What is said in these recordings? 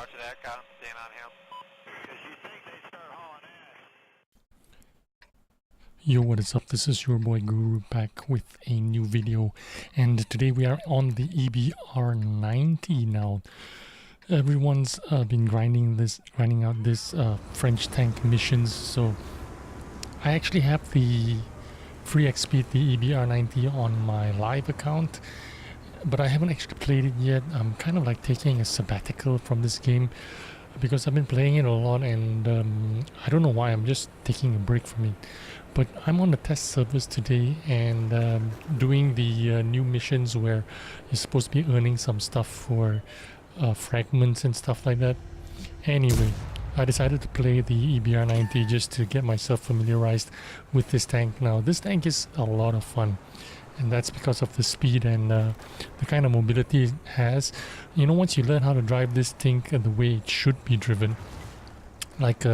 Roger that, Kyle. Staying on him. Yo, what is up? This is your boy Guru back with a new video, and today we are on the EBR 90 now. Everyone's been grinding out this French tank missions, so I actually have the free XP, the EBR 90 on my live account, but I haven't actually played it yet. I'm kind of like taking a sabbatical from this game because I've been playing it a lot, and I don't know why. I'm just taking a break from it. But I'm on the test servers today and doing the new missions where you're supposed to be earning some stuff for fragments and stuff like that. Anyway, I decided to play the EBR 90 just to get myself familiarized with this tank. Now, this tank is a lot of fun, and that's because of the speed and the kind of mobility it has. You know, once you learn how to drive this thing the way it should be driven, like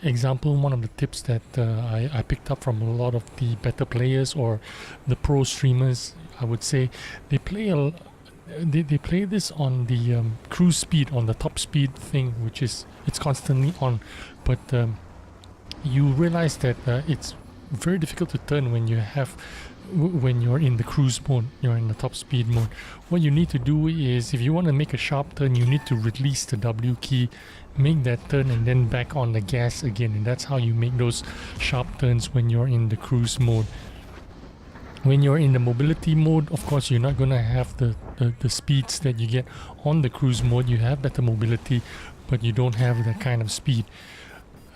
example, one of the tips that I picked up from a lot of the better players or the pro streamers, I would say, they play they play this on the cruise speed, on the top speed thing, which is it's constantly on, but you realize that it's very difficult to turn when you're in the cruise mode, you're in the top speed mode. What you need to do is, if you want to make a sharp turn, you need to release the W key, make that turn, and then back on the gas again, and that's how you make those sharp turns when you're in the cruise mode. When you're in the mobility mode, of course, you're not going to have the speeds that you get on the cruise mode. You have better mobility, but you don't have that kind of speed.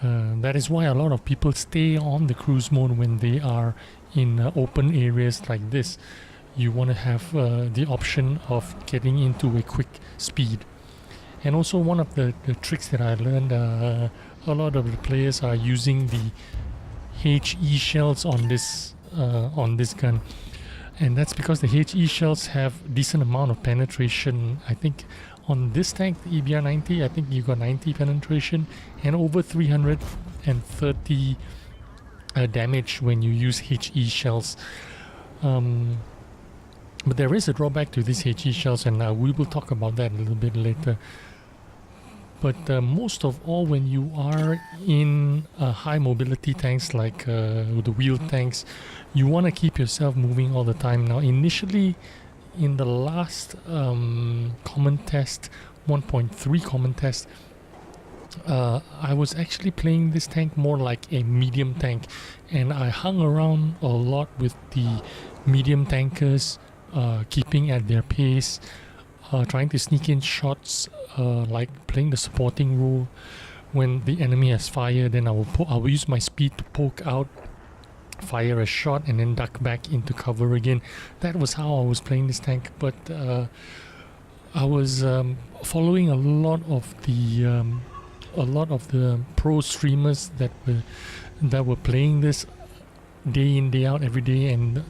That is why a lot of people stay on the cruise mode when they are in open areas like this. You want to have the option of getting into a quick speed. And also, one of the tricks that I learned, a lot of the players are using the HE shells on this gun, and that's because the HE shells have decent amount of penetration. I think on this tank, the EBR 90, I think you got 90 penetration and over 330 damage when you use HE shells. But there is a drawback to these HE shells, and we will talk about that a little bit later. But most of all, when you are in high mobility tanks like the wheeled tanks, you want to keep yourself moving all the time. Now, initially, in the last common test, 1.3 common test, I was actually playing this tank more like a medium tank, and I hung around a lot with the medium tankers, keeping at their pace, trying to sneak in shots, like playing the supporting role. When the enemy has fire, then I will use my speed to poke out, fire a shot, and then duck back into cover again. That was how I was playing this tank. But I was following a lot of the pro streamers that were playing this day in, day out, every day, and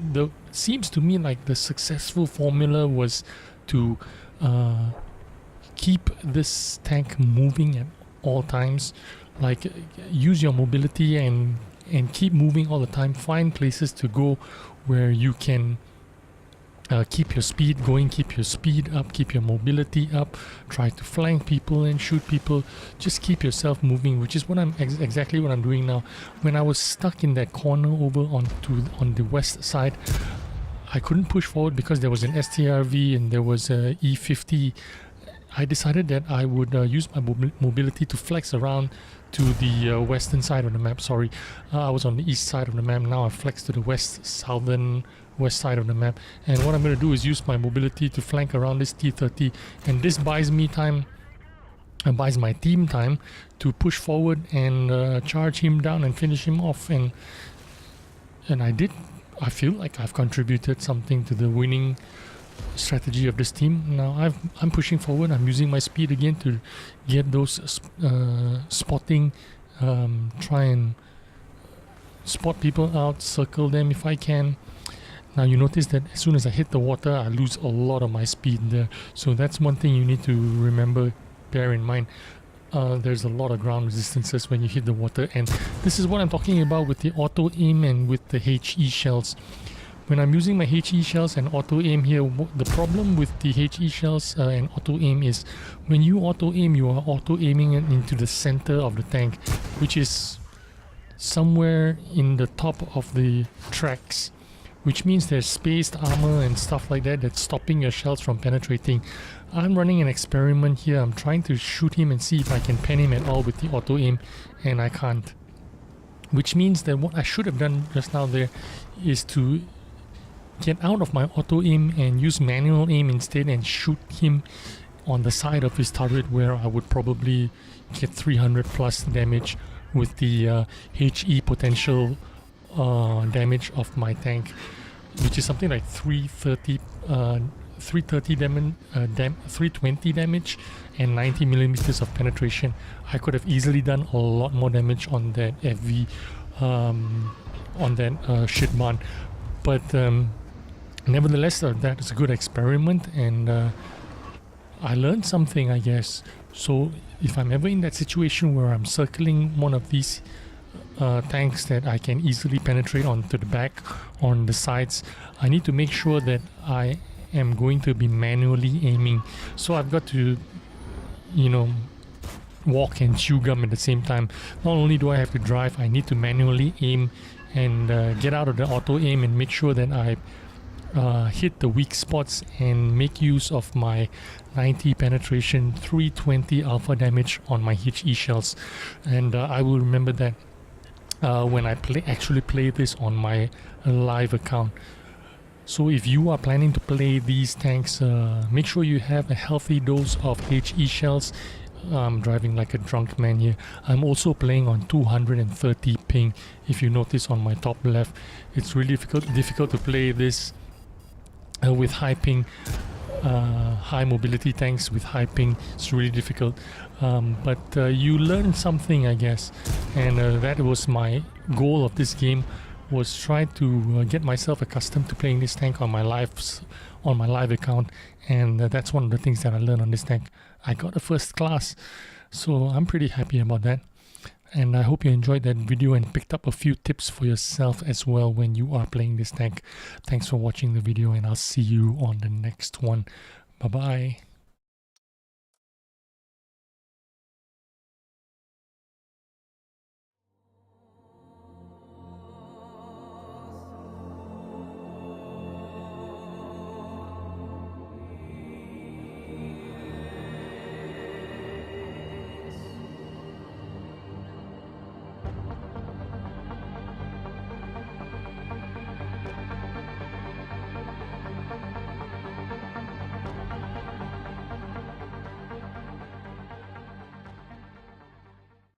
seems to me like the successful formula was to keep this tank moving at all times. Like, use your mobility and keep moving all the time. Find places to go where you can keep your speed going, keep your speed up, keep your mobility up. Try to flank people and shoot people. Just keep yourself moving, which is what I'm exactly what I'm doing now. When I was stuck in that corner over on the west side, I couldn't push forward because there was an STRV and there was a E50. I decided that I would use my mobility to flex around to the western side of the map. Sorry, I was on the east side of the map. Now I flex to the west side of the map. And what I'm going to do is use my mobility to flank around this T30, and this buys me time, buys my team time to push forward and charge him down and finish him off. And I did. I feel like I've contributed something to the winning strategy of this team. Now I'm pushing forward. I'm using my speed again to get those spotting, try and spot people out, circle them if I can. Now you notice that as soon as I hit the water, I lose a lot of my speed there. So that's one thing you need to remember, bear in mind. There's a lot of ground resistances when you hit the water, and this is what I'm talking about with the auto aim and with the HE shells. when I'm using my HE shells and auto aim here, the problem with the HE shells and auto aim is when you auto aim, you are auto aiming into the center of the tank, which is somewhere in the top of the tracks, which means there's spaced armor and stuff like that that's stopping your shells from penetrating. I'm running an experiment here. I'm trying to shoot him and see if I can pen him at all with the auto aim, and I can't. Which means that what I should have done just now there is to get out of my auto aim and use manual aim instead and shoot him on the side of his turret, where I would probably get 300 plus damage with the HE potential damage of my tank, which is something like 320 damage and 90 millimeters of penetration. I could have easily done a lot more damage on that FV, on that shitman, but nevertheless, that is a good experiment, and I learned something, I guess. So if I'm ever in that situation where I'm circling one of these tanks that I can easily penetrate onto the back, on the sides, I need to make sure that I am going to be manually aiming. So I've got to, you know, walk and chew gum at the same time. Not only do I have to drive, I need to manually aim and get out of the auto aim and make sure that I hit the weak spots and make use of my 90 penetration, 320 alpha damage on my HE shells. And I will remember that when I actually play this on my live account. So if you are planning to play these tanks, make sure you have a healthy dose of HE shells. I'm driving like a drunk man here. I'm also playing on 230 ping. If you notice on my top left, it's really difficult to play this with high ping, high mobility tanks with high ping. It's really difficult, but you learn something, I guess, and that was my goal of this game, was try to get myself accustomed to playing this tank on my live account, and that's one of the things that I learned on this tank. I got a first class, so I'm pretty happy about that. And I hope you enjoyed that video and picked up a few tips for yourself as well when you are playing this tank. Thanks for watching the video, and I'll see you on the next one. Bye bye.